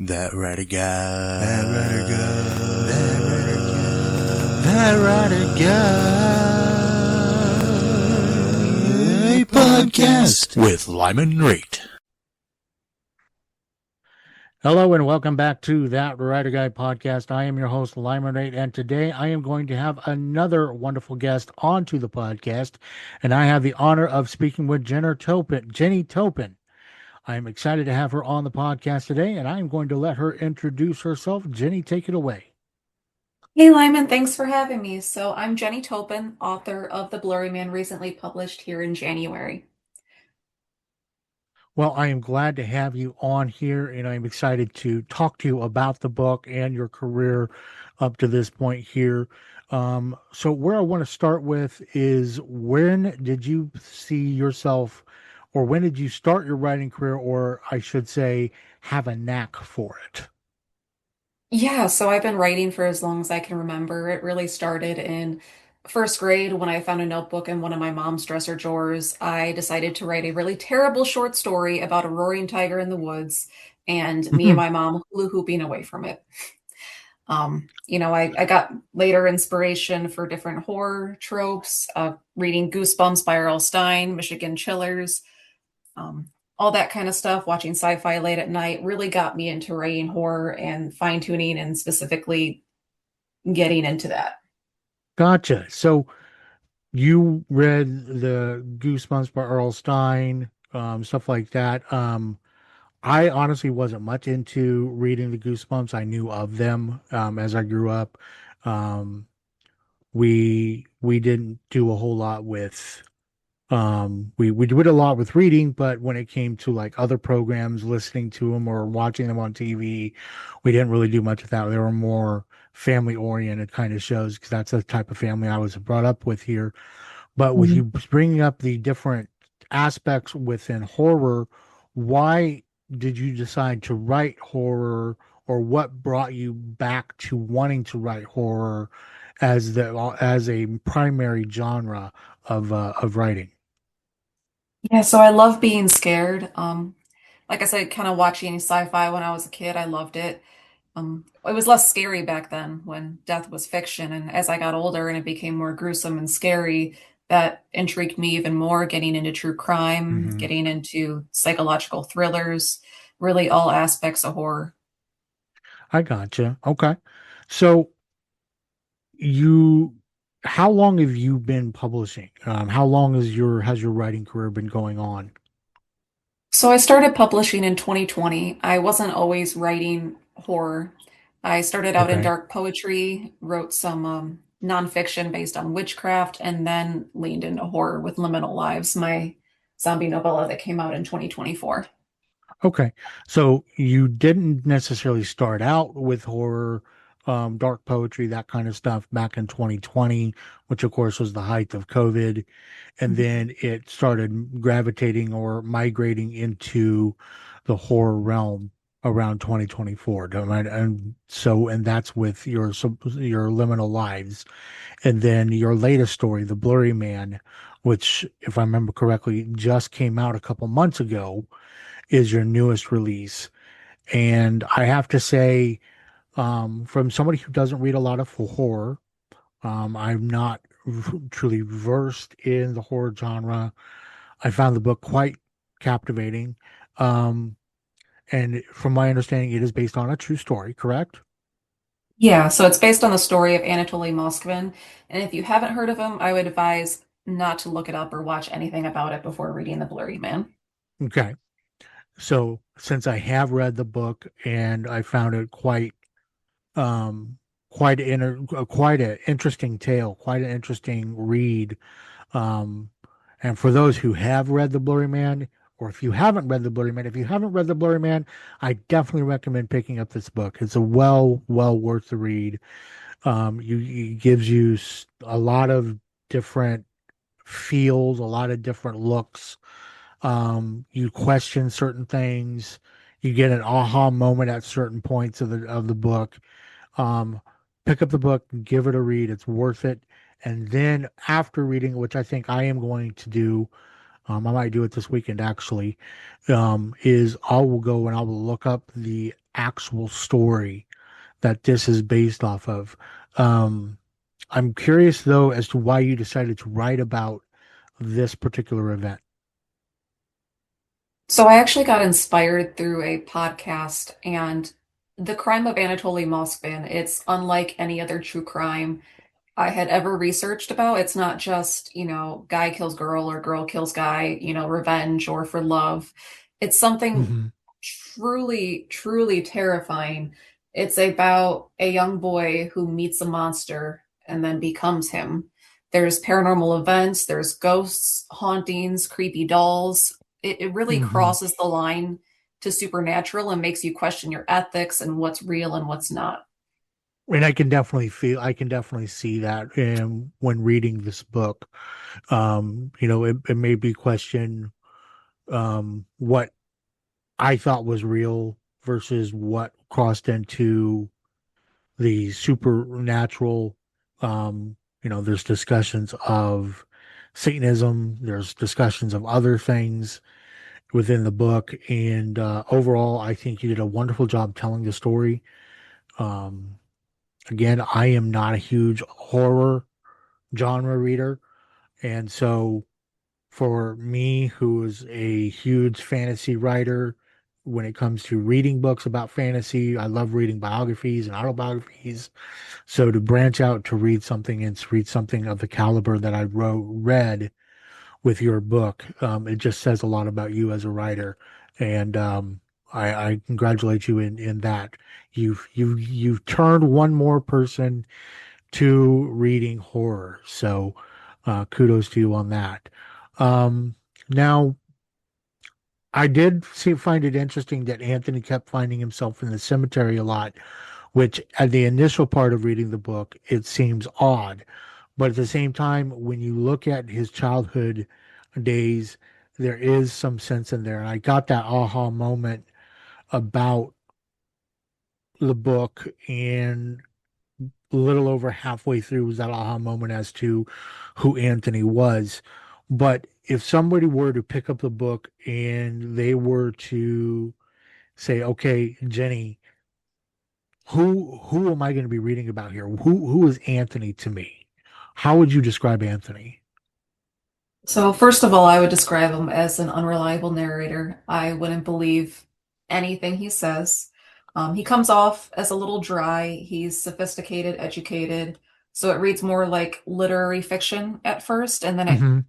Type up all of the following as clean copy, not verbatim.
That ruddy guy. That ruddy guy. That ruddy guy. That ruddy guy. Podcast with Lyman Rate. Hello and welcome back to That Writer Guy podcast. I am your host, Lyman Rate, and today I am going to have another wonderful guest onto the podcast, and I have the honor of speaking with Jenny Toupin. I am excited to have her on the podcast today, and I am going to let her introduce herself. Jenny, take it away. Hey Lyman, thanks for having me. So I'm Jenny Toupin, author of The Blurry Man, recently published here in January. Well, I am glad to have you on here, and I'm excited to talk to you about the book and your career up to this point here. So where I want to start with is, when did you see yourself, or when did you start your writing career, or I should say, have a knack for it? Yeah, so I've been writing for as long as I can remember. It really started in first grade when I found a notebook in one of my mom's dresser drawers. I decided to write a really terrible short story about a roaring tiger in the woods and me and my mom hula hooping away from it. I got later inspiration for different horror tropes, reading Goosebumps by R.L. Stine, Michigan Chillers, all that kind of stuff. Watching sci-fi late at night really got me into writing horror and fine-tuning and specifically getting into that. Gotcha. So you read the Goosebumps by Earl Stein, stuff like that. I honestly wasn't much into reading the Goosebumps. I knew of them as I grew up. Um, we didn't do a whole lot with we did a lot with reading, but when it came to like other programs, listening to them or watching them on TV, we didn't really do much of that. They were more family oriented kind of shows because that's the type of family I was brought up with here. But with you bringing up the different aspects within horror, why did you decide to write horror, or what brought you back to wanting to write horror as a primary genre of writing? Yeah, so I love being scared. Like I said, kind of watching sci-fi when I was a kid, I loved it. It was less scary back then when death was fiction, and as I got older and it became more gruesome and scary, that intrigued me even more, getting into true crime, Hmm. getting into psychological thrillers, really all aspects of horror. I gotcha. Okay. So you, how long have you been publishing? How long has your writing career been going on? So I started publishing in 2020. I wasn't always writing horror. I started out in Okay. dark poetry, wrote some nonfiction based on witchcraft, and then leaned into horror with Liminal Lives, my zombie novella that came out in 2024. Okay. So you didn't necessarily start out with horror, dark poetry, that kind of stuff back in 2020, which of course was the height of COVID. And then it started gravitating or migrating into the horror realm around 2024. And so, and that's with your Liminal Lives. And then your latest story, The Blurry Man, which, if I remember correctly, just came out a couple months ago, is your newest release. And I have to say, from somebody who doesn't read a lot of horror, I'm not truly versed in the horror genre. I found the book quite captivating. Um, and from my understanding, it is based on a true story, correct? Yeah, so it's based on the story of Anatoly Moskvin. And if you haven't heard of him, I would advise not to look it up or watch anything about it before reading The Blurry Man. Okay. So since I have read the book and I found it um, quite an interesting tale, quite an interesting read. Um, and for those who have read The Blurry Man, or if you haven't read The Blurry Man, if you haven't read The Blurry Man, I definitely recommend picking up this book. It's a well worth the read. It gives you a lot of different feels, a lot of different looks. You question certain things. You get an aha moment at certain points of the book. Um, Pick up the book, give it a read. It's worth it. And then after reading, which I think I am going to do, I might do it this weekend actually, is I will go and I will look up the actual story that this is based off of. Um, I'm curious though as to why you decided to write about this particular event. So I actually got inspired through a podcast, and The Crime of Anatoly Moskvin, it's unlike any other true crime I had ever researched about. It's not just, guy kills girl or girl kills guy, revenge or for love. It's something Hmm. truly, truly terrifying. It's about a young boy who meets a monster and then becomes him. There's paranormal events, there's ghosts, hauntings, creepy dolls. It really Hmm. crosses the line to supernatural and makes you question your ethics and what's real and what's not. And I can definitely see that when reading this book. It made me question what I thought was real versus what crossed into the supernatural. There's discussions of Satanism, there's discussions of other things within the book, and overall, I think you did a wonderful job telling the story. Um, Again, I am not a huge horror genre reader, and so for me, who is a huge fantasy writer, when it comes to reading books about fantasy, I love reading biographies and autobiographies. So to branch out to read something and to read something of the caliber that I read with your book, it just says a lot about you as a writer. And I congratulate you in that. You've turned one more person to reading horror. So kudos to you on that. Now, I did find it interesting that Anthony kept finding himself in the cemetery a lot, which at the initial part of reading the book, it seems odd. But at the same time, when you look at his childhood days, there is some sense in there. And I got that aha moment about the book, and a little over halfway through was that aha moment as to who Anthony was. But if somebody were to pick up the book and they were to say, okay, Jenny, who am I going to be reading about here? Who is Anthony to me? How would you describe Anthony? So, first of all, I would describe him as an unreliable narrator. I wouldn't believe anything he says. He comes off as a little dry. He's sophisticated, educated. So it reads more like literary fiction at first, and then it Hmm.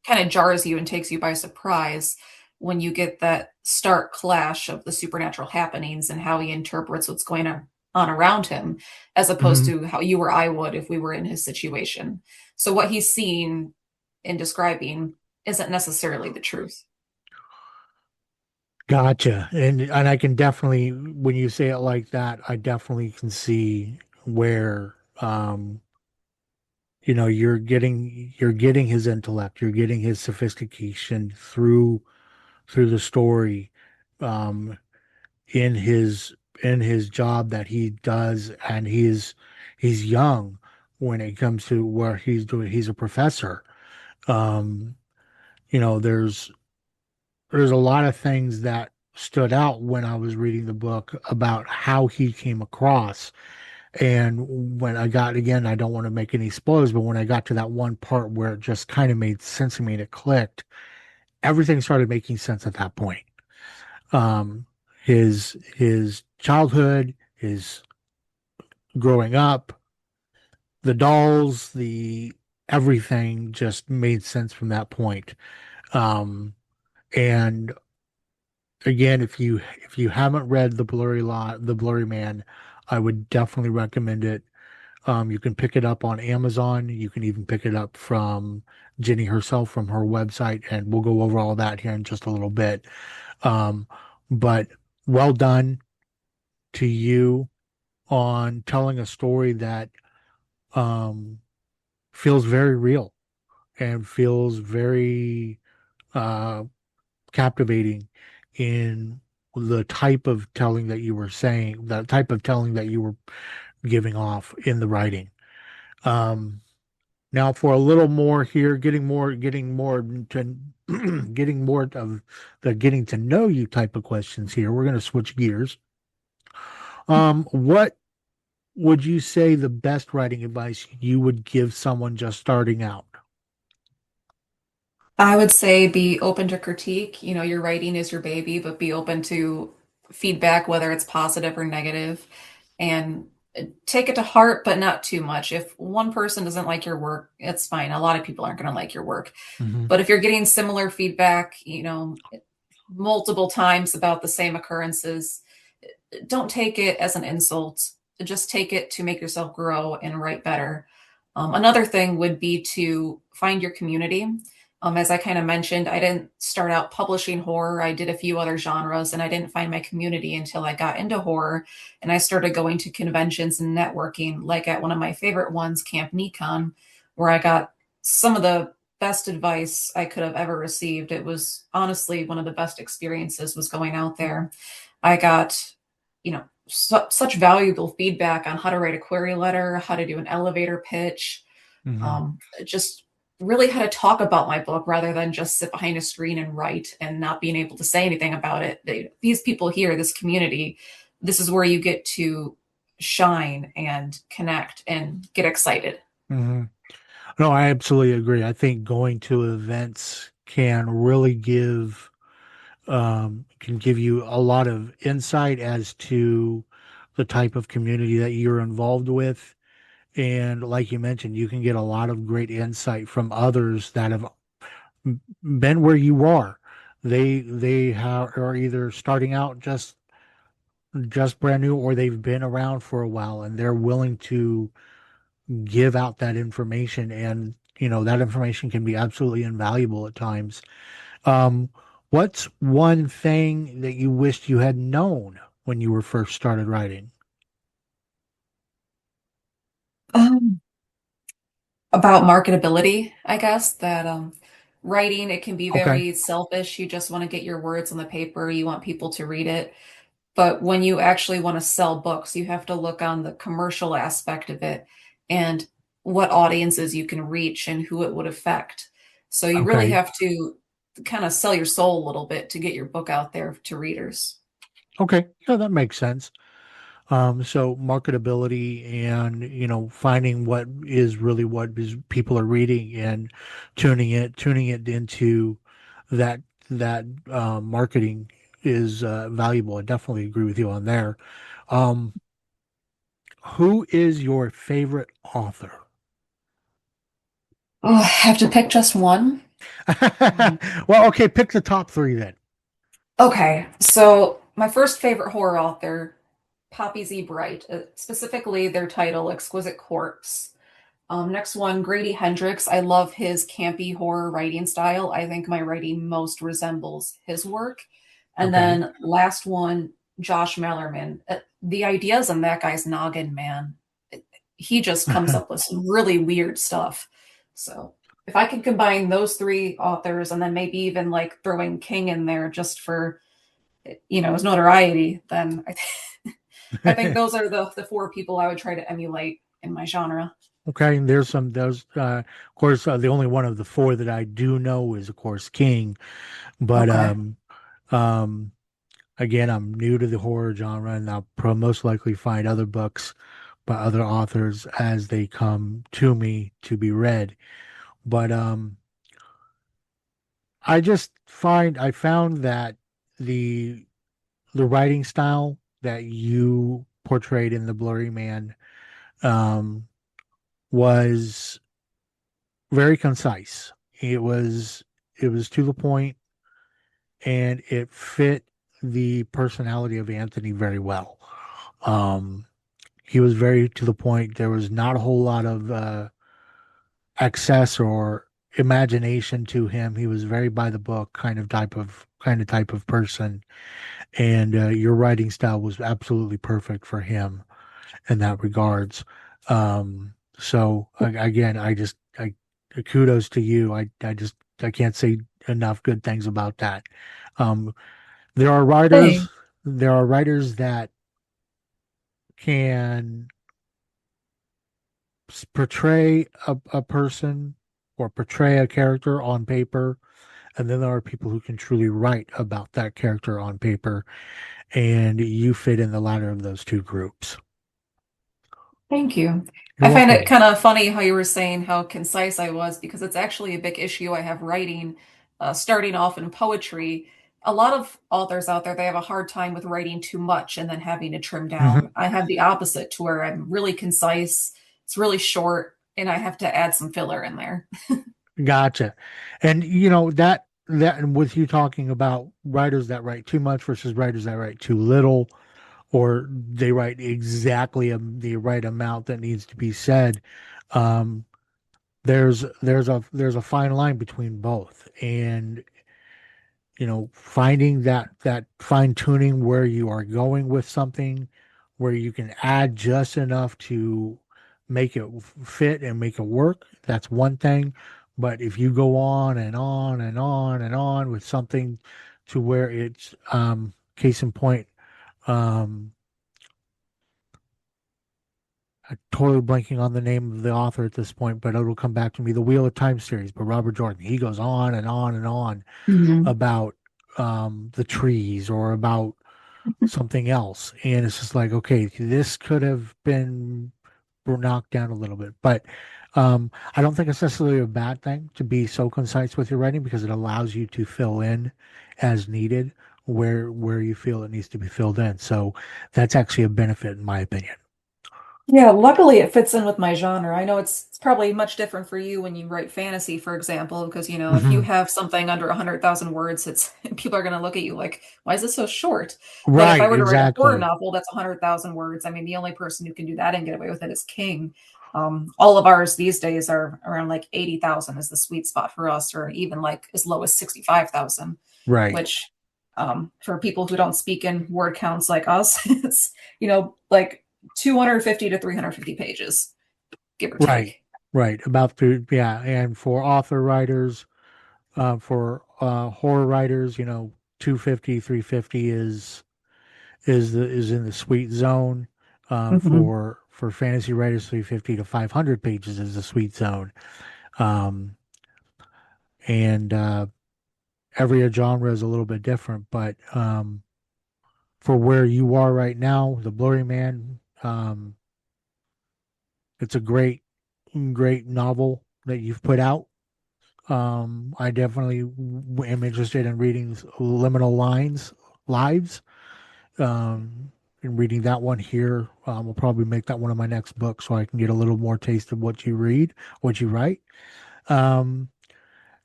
kind of jars you and takes you by surprise when you get that stark clash of the supernatural happenings and how he interprets what's going on around him, as opposed Hmm. to how you or I would if we were in his situation. So what he's seeing and describing isn't necessarily the truth. Gotcha. And I can definitely, when you say it like that, I definitely can see where you're getting his intellect, you're getting his sophistication through the story, um, in his job that he does, and he's young when it comes to where he's a professor. Um, you know, there's a lot of things that stood out when I was reading the book about how he came across. And when I got, again, I don't want to make any spoilers, but when I got to that one part where it just kind of made sense to me and it clicked, everything started making sense at that point. Um, his childhood, his growing up, the dolls, the everything just made sense from that point. And again, if you haven't read the Blurry Man, I would definitely recommend it. You can pick it up on Amazon. You can even pick it up from Jenny herself from her website, and we'll go over all that here in just a little bit. Um, but well done to you on telling a story that um, feels very real and feels very uh, captivating in the type of telling that you were saying, the type of telling that you were giving off in the writing. Um, Now for a little more here, getting more to getting more of the getting to know you type of questions here. We're going to switch gears. What would you say the best writing advice you would give someone just starting out? I would say be open to critique. You know, your writing is your baby, but be open to feedback, whether it's positive or negative, and take it to heart, but not too much. If one person doesn't like your work, it's fine. A lot of people aren't going to like your work. Hmm. But if you're getting similar feedback, you know, multiple times about the same occurrences, don't take it as an insult. Just take it to make yourself grow and write better. Another thing would be to find your community. As I kind of mentioned, I didn't start out publishing horror. I did a few other genres and I didn't find my community until I got into horror and I started going to conventions and networking, like at one of my favorite ones, Camp Nikon, where I got some of the best advice I could have ever received. It was honestly one of the best experiences was going out there. I got, such valuable feedback on how to write a query letter, how to do an elevator pitch, Hmm. just really how to talk about my book rather than just sit behind a screen and write and not being able to say anything about it. These people here, this community, this is where you get to shine and connect and get excited. Hmm. No, I absolutely agree. I think going to events can give you a lot of insight as to the type of community that you're involved with. And like you mentioned, you can get a lot of great insight from others that have been where you are. Are either starting out just brand new, or they've been around for a while, and they're willing to give out that information. And that information can be absolutely invaluable at times. Um, what's one thing that you wished you had known when you were first started writing? Um, about marketability, I guess, that writing, it can be Okay. very selfish. You just want to get your words on the paper, you want people to read it. But when you actually want to sell books, you have to look on the commercial aspect of it and what audiences you can reach and who it would affect. So you really Okay. have to kind of sell your soul a little bit to get your book out there to readers. Okay. Yeah, that makes sense. So marketability and, finding what is people are reading and tuning it into that, marketing is valuable. I definitely agree with you on there. Um, who is your favorite author? Oh, I have to pick just one. Um, Well, okay, pick the top three then. Okay, so my first favorite horror author, Poppy Z. Bright, specifically their title, Exquisite Corpse. Next one, Grady Hendrix. I love his campy horror writing style. I think my writing most resembles his work. And Okay. then last one, Josh Mallerman. The ideas in that guy's noggin, man. He just comes up with some really weird stuff. So if I could combine those three authors and then maybe even like throwing King in there just for his notoriety, then I think those are the four people I would try to emulate in my genre. Okay, and of course, the only one of the four that I do know is, of course, King. But Okay. um, again, I'm new to the horror genre, and I'll most likely find other books by other authors as they come to me to be read. But I found that the the writing style that you portrayed in the Blurry Man um, was very concise. It was to the point, and it fit the personality of Anthony very well. Um, he was very to the point. There was not a whole lot of excess or imagination to him. He was very by the book type of person, and your writing style was absolutely perfect for him in that regards. Again, I kudos to you. I can't say enough good things about that. Um, there are Hey. writers there are writers that can portray a person or portray a character on paper, and then there are people who can truly write about that character on paper. and you fit in the latter of those two groups. Thank you. You're I find it welcome. kind of funny how you were saying how concise I was because it's actually a big issue I have writing, starting off in poetry. A lot of authors out there, they have a hard time with writing too much and then having to trim Mhm. down. I have the opposite to where I'm really concise, it's really short, and I have to add some filler in there. Gotcha. And that and with you talking about writers that write too much versus writers that write too little, or they write exactly the right amount that needs to be said. Um, there's a fine line between both, and finding that fine tuning where you are going with something, where you can add just enough to make it fit and make it work. That's one thing. But if you go on and on and on and on with something to where it's case in point, um, I'm totally blanking on the name of the author at this point, but it'll come back to me. The Wheel of Time series by Robert Jordan. He goes on and on and on Mhm. about the trees or about something else. And it's just like, okay, this could have been knocked down a little bit. But I don't think it's necessarily a bad thing to be so concise with your writing because it allows you to fill in as needed where you feel it needs to be filled in. So that's actually a benefit in my opinion. Yeah, luckily it fits in with my genre. I know it's probably much different for you when you write fantasy, for example, because if you Hmm. have something under 100,000 words, it's people are going to look at you like, "Why is it so short?" But if I Right, were to write a horror exactly. novel that's 100,000 words, I mean, the only person who can do that and get away with it is King. All of ours these days are around like 80,000 is the sweet spot for us, or even like as low as 65,000, Right, which for people who don't speak in word counts like us, it's like 250 to 350 pages, give or right, take. right. About the yeah, and for author writers, for horror writers, 250, 350 is in the sweet zone. Mhm. For fantasy writers, 350 to 500 pages is the sweet zone. Um, and every genre is a little bit different, but for where you are right now, the Blurry Man, it's a great novel that you've put out. I definitely am interested in reading Liminal Lines Lives. And reading that one here. I'll probably make that one of my next books so I can get a little more taste of what you read, what you write. Um,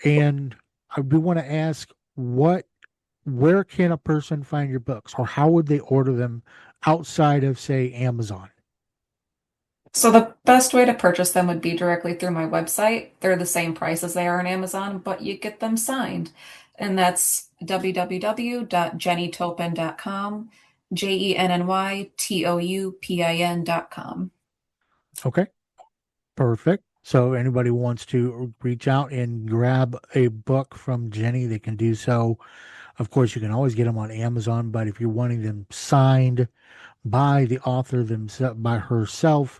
and I do want to ask where can a person find your books or how would they order them outside of, say, Amazon? So the best way to purchase them would be directly through my website. They're the same price as they are on Amazon, but you get them signed. And that's www.jennytoupin.com, JENNYTOUPIN.com. Okay, perfect. So anybody wants to reach out and grab a book from Jenny, they can do so. Of course, you can always get them on Amazon, but if you're wanting them signed by the author themselves, by herself,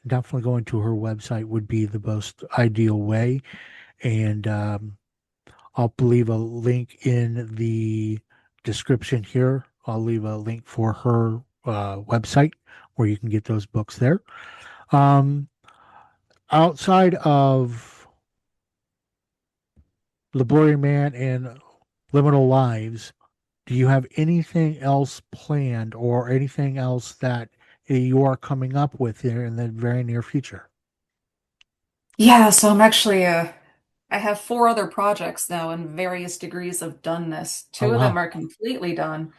definitely going to her website would be the most ideal way. And I'll leave a link in the description here. I'll leave a link for her website where you can get those books there. Um, outside of The Blurry Man and Liminal Lives, do you have anything else planned or anything else that you are coming up with here in the very near future? Yeah, so I have four other projects now in various degrees of doneness. Oh, Two of them wow. are completely done.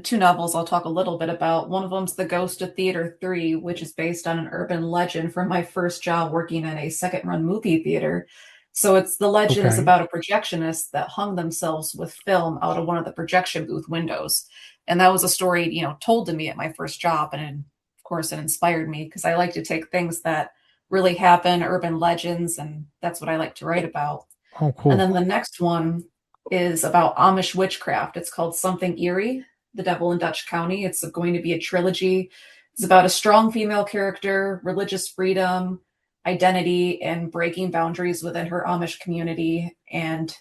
Two novels I'll talk a little bit about. One of them's The Ghost of Theater 3, which is based on an urban legend from my first job working at a second run movie theater. So it's the legend is Okay. about a projectionist that hung themselves with film out of one of the projection booth windows. And that was a story, told to me at my first job. And of course, it inspired me because I like to take things that really happen, urban legends, and that's what I like to write about. Oh, And cool. then the next one is about Amish witchcraft. It's called Something Eerie, The Devil in Dutch County. It's going to be a trilogy. It's about a strong female character, religious freedom, identity, and breaking boundaries within her Amish community and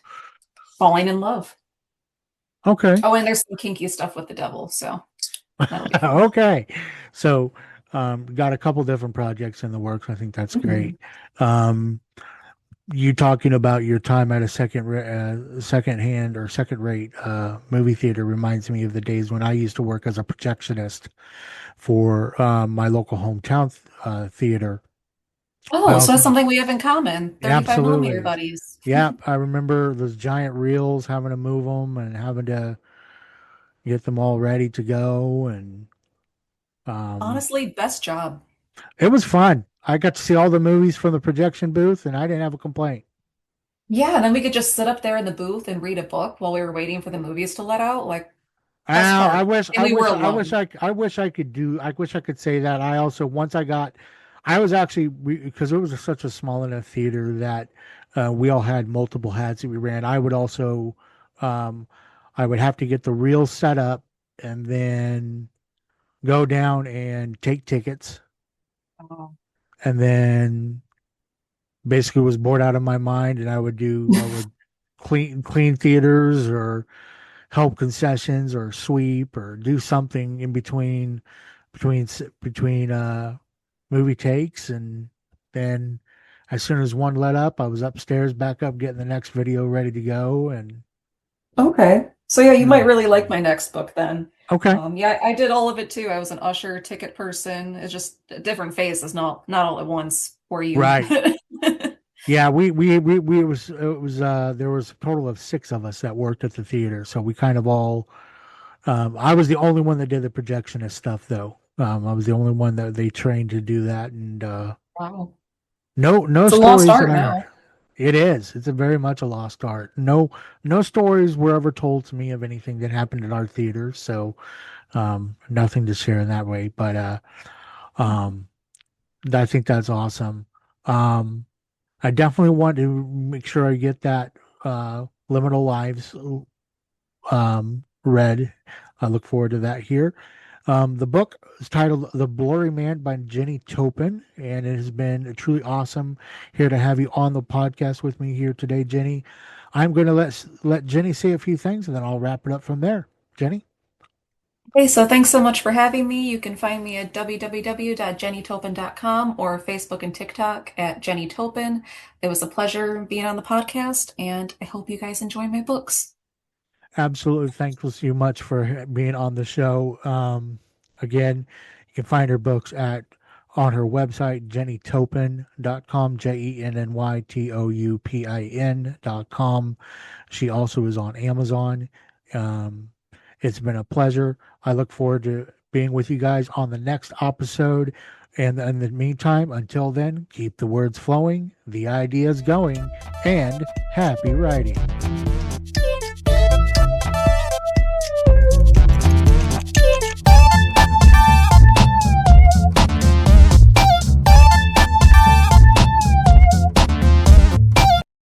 falling in love. Okay. Oh, and there's some kinky stuff with the devil, so that'll be fun. Okay. So, got a couple different projects in the works. I think that's Mhm. great. Um, you talking about your time at a second hand or second rate movie theater reminds me of the days when I used to work as a projectionist for my local hometown theater. I Oh, so that's also, something we have in common. 35 millimeter absolutely, buddies. yeah, I remember those giant reels, having to move them and having to get them all ready to go, and um, Honestly, best job. it was fun. I got to see all the movies from the projection booth, and I didn't have a complaint. Yeah, and then we could just sit up there in the booth and read a book while we were waiting for the movies to let out. Like, best I part. wish, And we were alone. I wish I could do, I wish I could say that. I also, once I got, I was actually, because it was such a small enough theater that we all had multiple hats that we ran. I would also, um, I would have to get the reel set up and then go down and take tickets, Oh. and then basically was bored out of my mind, and I would clean theaters or help concessions or sweep or do something in between movie takes, and then as soon as one let up, I was upstairs back up getting the next video ready to go. And Okay. So yeah, you might mm, really like my next book then. okay, Yeah, I did all of it too. I was an usher, ticket person. It's just different phases, not all at once for you. right. Yeah, we it was there was a total of six of us that worked at the theater, so we kind of all I was the only one that did the projectionist stuff though. I was the only one that they trained to do that, and Wow. no It's a lost stories that art I heard. now. It is. It's a very much a lost art. No stories were ever told to me of anything that happened at our theater, so nothing to share in that way. But um, I think that's awesome. Um, I definitely want to make sure I get that Liminal Lives read. I look forward to that here. The book is titled The Blurry Man by Jenny Toupin, and it has been truly awesome here to have you on the podcast with me here today, Jenny. I'm going to let Jenny say a few things, and then I'll wrap it up from there. Jenny? Okay, so thanks so much for having me. You can find me at www.jennytopin.com or Facebook and TikTok at Jenny Toupin. It was a pleasure being on the podcast, and I hope you guys enjoy my books. Absolutely thankful so much for being on the show. Again, you can find her books on her website, jennytoupin.com, JennyToupin.com. She also is on Amazon. Um, it's been a pleasure. I look forward to being with you guys on the next episode. And in the meantime, until then, keep the words flowing, the ideas going, and happy writing.